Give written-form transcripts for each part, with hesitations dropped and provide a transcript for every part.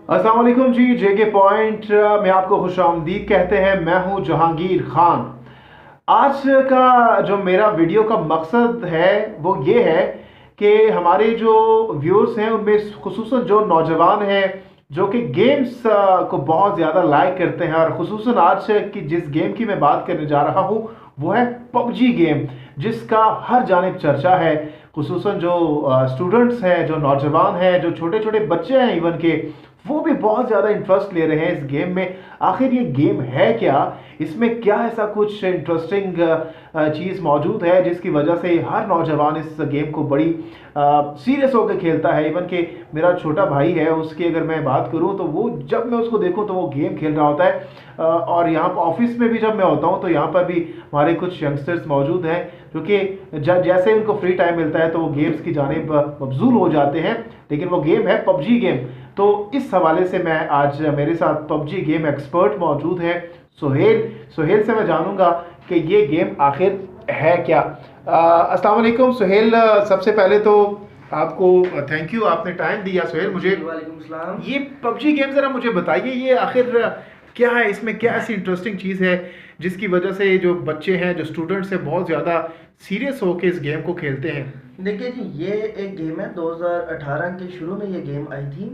अस्सलाम वालेकुम जी। जेके पॉइंट में आपको खुशामदीद कहते हैं। मैं हूं जहांगीर खान। आज का जो मेरा वीडियो का मकसद है वो ये है कि हमारे जो व्यूअर्स हैं उनमें खुसूसन जो नौजवान हैं जो कि गेम्स को बहुत ज़्यादा लाइक करते हैं, और खुसूसन आज की जिस गेम की मैं बात करने जा रहा हूँ वो है पबजी गेम, जिसका हर जानिब चर्चा है। खुसूसन जो स्टूडेंट्स हैं, जो नौजवान हैं, जो छोटे छोटे बच्चे हैं इवन के, वो भी बहुत ज़्यादा इंटरेस्ट ले रहे हैं इस गेम में। आखिर ये गेम है क्या, इसमें क्या ऐसा कुछ इंटरेस्टिंग चीज़ मौजूद है जिसकी वजह से हर नौजवान इस गेम को बड़ी सीरियस होकर खेलता है। इवन कि मेरा छोटा भाई है, उसकी अगर मैं बात करूं तो वो, जब मैं उसको देखूं तो वो गेम खेल रहा होता है। और यहाँ पर ऑफिस में भी जब मैं होता हूँ तो यहाँ पर भी हमारे कुछ यंगस्टर्स मौजूद हैं जो कि जैसे उनको फ्री टाइम मिलता है तो वो गेम्स की जानिब मबजूल हो जाते हैं। लेकिन वो गेम है पबजी गेम। तो इस हवाले से मैं आज, मेरे साथ पबजी गेम एक्सपर्ट मौजूद हैं, सुहेल। सुहेल से मैं जानूंगा कि ये गेम आखिर है क्या। अस्सलाम वालेकुम सुहेल। सबसे पहले तो आपको थैंक यू, आपने टाइम दिया सुहेल मुझे। वालेकुम सलाम। ये पबजी गेम ज़रा मुझे बताइए, ये आखिर क्या है, इसमें क्या ऐसी इंटरेस्टिंग चीज़ है जिसकी वजह से जो बच्चे हैं, जो स्टूडेंट्स हैं, बहुत ज़्यादा सीरियस होकर इस गेम को खेलते हैं। देखिए जी, ये एक गेम है। 2018 के शुरू में ये गेम आई थी,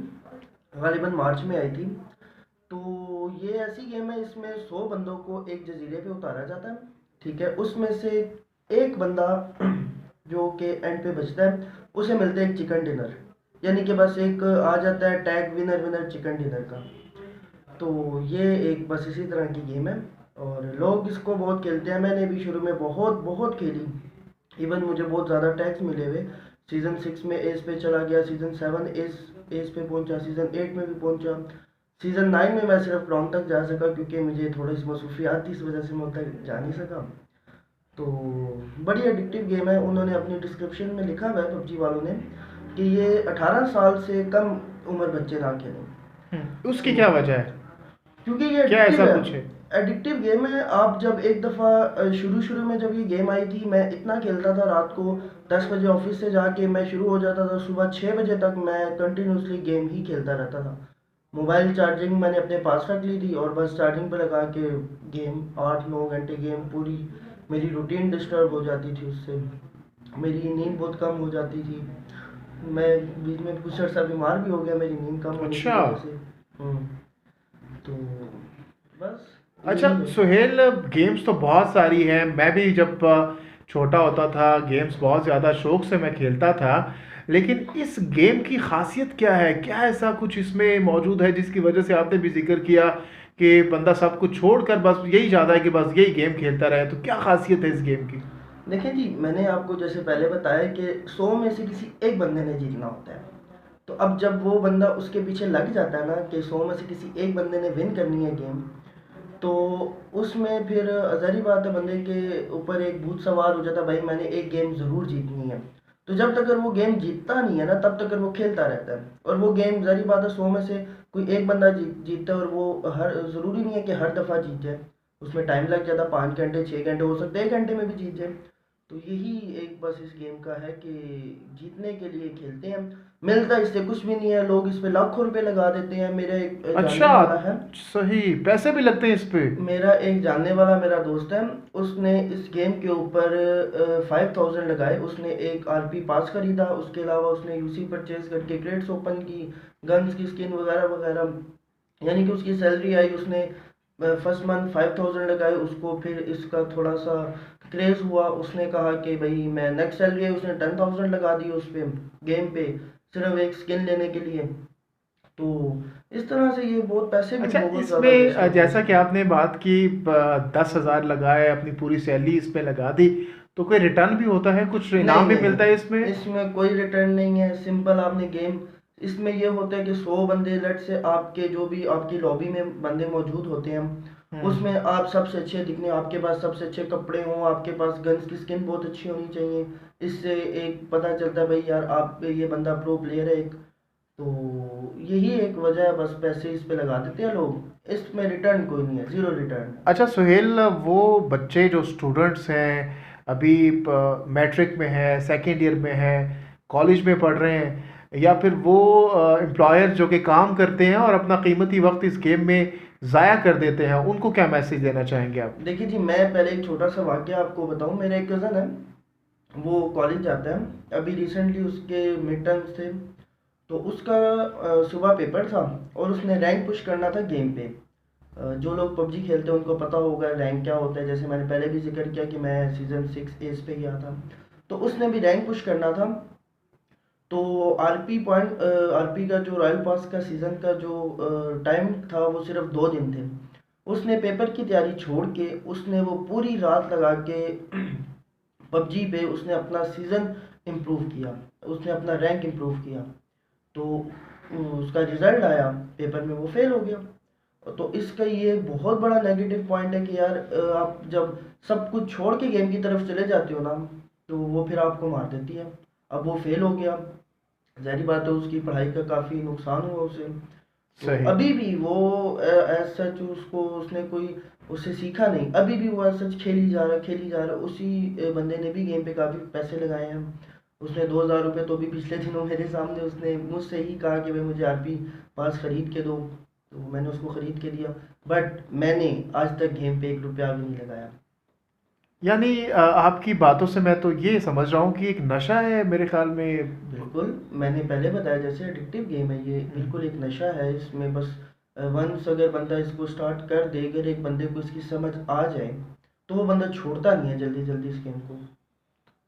गालिबन मार्च में आई थी। तो ये ऐसी गेम है, इसमें 100 बंदों को एक जजीरे पे उतारा जाता है। ठीक है, उसमें से एक बंदा जो कि एंड पे बचता है, उसे मिलता है एक चिकन डिनर। यानी कि बस एक आ जाता है tag, winner winner chicken dinner का। तो ये एक बस इसी तरह की गेम है और लोग इसको बहुत खेलते हैं। मैंने भी शुरू में बहुत बहुत खेली। इवन मुझे बहुत ज़्यादा टैग्स मिले हुए। सीज़न 6 में एज पे चला गया, सीज़न 7 एज एज पे पहुंचा, सीज़न 8 में भी पहुंचा। सीज़न 9 में मैं सिर्फ ग्राउंड तक जा सका क्योंकि मुझे थोड़ी सी मसरूफियात थी, इस वजह से मैं तक जा नहीं सका। तो बड़ी एडिक्टिव गेम है। उन्होंने अपनी डिस्क्रिप्शन में लिखा हुआ है पबजी वालों ने कि ये 18 साल से कम उम्र बच्चे ना खेलें। उसकी क्या तो वजह है, क्योंकि ये क्या एडिक्टिव ऐसा है। कुछ है? एडिक्टिव गेम है। आप जब एक दफ़ा शुरू शुरू में जब ये गेम आई थी, मैं इतना खेलता था, रात को 10 बजे ऑफिस से जाके मैं शुरू हो जाता था, सुबह 6 बजे तक मैं कंटिन्यूसली गेम ही खेलता रहता था। मोबाइल चार्जिंग मैंने अपने पास रख ली थी और बस चार्जिंग पे लगा के गेम 8-9 घंटे गेम पूरी। मेरी रूटीन डिस्टर्ब हो जाती थी उससे, मेरी नींद बहुत कम हो जाती थी। मैं बीच में कुछ अर्सा बीमार भी हो गया मेरी नींद कम होने की अच्छा। वजह से। तो बस अच्छा यही है। सुहेल, गेम्स तो बहुत सारी हैं। मैं भी जब छोटा होता था गेम्स बहुत ज़्यादा शौक से मैं खेलता था। लेकिन इस गेम की खासियत क्या है, क्या ऐसा कुछ इसमें मौजूद है जिसकी वजह से आपने भी जिक्र किया कि बंदा सब कुछ छोड़कर बस यही चाहता है कि बस यही गेम खेलता रहे? तो क्या खासियत है इस गेम की? देखिए जी, मैंने आपको जैसे पहले बताया कि 100 में से किसी एक बंदे ने जीतना होता है। तो अब जब वो बंदा उसके पीछे लग जाता है ना कि 100 में से किसी एक बंदे ने विन करनी है गेम, तो उसमें फिर ज़ाहिर बात है बंदे के ऊपर एक भूत सवार हो जाता है, भाई मैंने एक गेम ज़रूर जीतनी है। तो जब तक वो गेम जीतता नहीं है ना, तब तक वो खेलता रहता है। और वो गेम ज़ाहिर बात है 100 में से कोई एक बंदा जीतता है, और वो हर ज़रूरी नहीं है कि हर दफ़ा जीत जाए। उसमें टाइम लग जाता है, 5 घंटे 6 घंटे, हो सकता है 1 घंटे में भी जीत जाए। तो यही एक बस इस गेम का है कि जीतने के लिए खेलते हैं। मिलता इससे कुछ भी नहीं है, लोग इस पे लाखों रुपए लगा देते हैं। मेरा एक जानने अच्छा, वाला है, सही पैसे भी लगते हैं इस पे? मेरा एक जानने वाला मेरा दोस्त है, उसने इस गेम के ऊपर 5000 लगाए। उसने एक आरपी पास खरीदा, उसके अलावा उसने यूसी परचेज करके क्रेड्स ओपन की, गन्स की स्किन वगैरह वगैरह। यानी कि उसकी सैलरी आई, उसने फर्स्ट मंथ 5000 लगाए। उसको फिर इसका थोड़ा सा क्रेज हुआ, उसने कहा कि भाई मैं नेक्स्ट सैलरी है, उसने 10,000 लगा दी उस पे गेम पे, सिर्फ एक स्किन लेने के लिए। तो इस तरह से ये बहुत पैसे भी अच्छा, बहुत ज़्यादा इसमें वेस्ट होते हैं जैसा कि इसमें। आपने बात की, 10,000 लगाए, अपनी पूरी सैलरी इस पे लगा दी, तो कोई रिटर्न भी होता है, कुछ नहीं इनाम भी नहीं मिलता है नहीं, इसमें? इसमें कोई रिटर्न नहीं है। सिंपल आपने गेम, इसमें ये होता है कि 100 बंदे लेट से आपके जो भी आपकी लॉबी में बंदे मौजूद होते हैं, हम्म। उसमें आप सबसे अच्छे दिखने, आपके पास सबसे अच्छे कपड़े हों, आपके पास गन्स की स्किन बहुत अच्छी होनी चाहिए। इससे एक पता चलता है भाई यार आप ये बंदा प्रो प्लेयर है एक। तो यही एक वजह है, बस पैसे इस पे लगा देते हैं लोग। इसमें रिटर्न कोई नहीं है, ज़ीरो रिटर्न। अच्छा सुहेल, वो बच्चे जो स्टूडेंट्स हैं, अभी मैट्रिक में है, सेकेंड ईयर में है, कॉलेज में पढ़ रहे हैं, या फिर वो एम्प्लॉयर जो कि काम करते हैं और अपना कीमती वक्त इस गेम में ज़ाया कर देते हैं, उनको क्या मैसेज देना चाहेंगे आप? देखिए जी, मैं पहले एक छोटा सा वाक़या आपको बताऊँ। मेरा एक कज़न है, वो कॉलेज जाता है। अभी रिसेंटली उसके मिड टर्म्स थे, तो उसका सुबह पेपर था और उसने रैंक पुश करना था गेम पे। जो लोग पबजी खेलते हैं उनको पता होगा रैंक क्या होता है। जैसे मैंने पहले भी जिक्र किया कि मैं सीज़न 6 एज पे गया था, तो उसने भी रैंक पुश करना था। तो आरपी का जो रॉयल पास का सीज़न का जो टाइम था वो सिर्फ 2 दिन थे। उसने पेपर की तैयारी छोड़ के उसने वो पूरी रात लगा के पबजी पे उसने अपना सीज़न इम्प्रूव किया, उसने अपना रैंक इम्प्रूव किया। तो उसका रिज़ल्ट आया, पेपर में वो फेल हो गया। तो इसका ये बहुत बड़ा नेगेटिव पॉइंट है कि यार आप जब सब कुछ छोड़ के गेम की तरफ चले जाते हो ना, तो वो फिर आपको मार देती है। अब वो फेल हो गया, ज़ाहिर बात है उसकी पढ़ाई का काफ़ी नुकसान हुआ उसे। तो सही। अभी भी वो एज सच उसको उसने कोई उससे सीखा नहीं, अभी भी वो एज सच खेली जा रहा। उसी बंदे ने भी गेम पे काफ़ी पैसे लगाए हैं। उसने 2,000 रुपये तो भी पिछले दिनों मेरे सामने उसने मुझसे ही कहा कि भाई मुझे आरपी पास ख़रीद के दो, तो मैंने उसको ख़रीद के दिया। बट मैंने आज तक गेम पे 1 रुपया भी नहीं लगाया। यानी आपकी बातों से मैं तो ये समझ रहा हूँ कि एक नशा है मेरे ख्याल में। बिल्कुल, मैंने पहले बताया जैसे एडिक्टिव गेम है ये, बिल्कुल एक नशा है। इसमें बस वंस अगर बंदा इसको स्टार्ट कर दे, अगर एक बंदे को इसकी समझ आ जाए, तो वो बंदा छोड़ता नहीं है जल्दी जल्दी इस गेम को।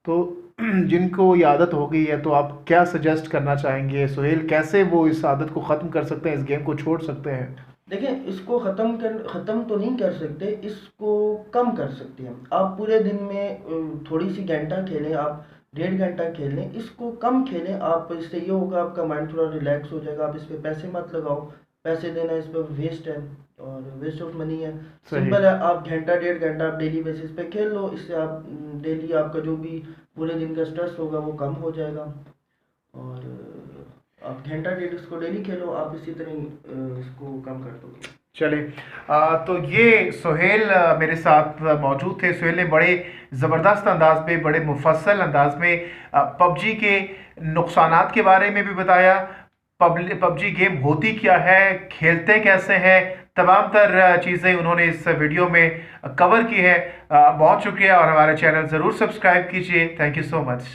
तो जिनको ये आदत हो गई है, तो आप क्या सजेस्ट करना चाहेंगे सुहेल, कैसे वो इस आदत को ख़त्म कर सकते हैं, इस गेम को छोड़ सकते हैं? देखिए, इसको ख़त्म तो नहीं कर सकते, इसको कम कर सकते हैं। आप पूरे दिन में थोड़ी सी घंटा खेलें, आप 1.5 घंटा खेलें, इसको कम खेलें आप। इससे ये होगा आपका माइंड थोड़ा रिलैक्स हो जाएगा। आप इस पे पैसे मत लगाओ, पैसे देना इस पर वेस्ट है और वेस्ट ऑफ मनी है। सही। सिंपल है, आप घंटा 1.5 घंटा आप डेली बेसिस पे खेल लो। इससे आप डेली आपका जो भी पूरे दिन का स्ट्रेस होगा वो कम हो जाएगा। और आप घंटा 1.5 इसको डेली खेलो, आप इसी तरह इसको कम कर दोगे। चले, तो ये सुहेल मेरे साथ मौजूद थे। सुहेल ने बड़े ज़बरदस्त अंदाज में, बड़े मुफस्सल अंदाज में पबजी के नुकसानात के बारे में भी बताया। पबजी गेम होती क्या है, खेलते कैसे हैं, तमाम तर चीज़ें उन्होंने इस वीडियो में कवर की है। बहुत शुक्रिया, और हमारा चैनल ज़रूर सब्सक्राइब कीजिए। Thank you so much.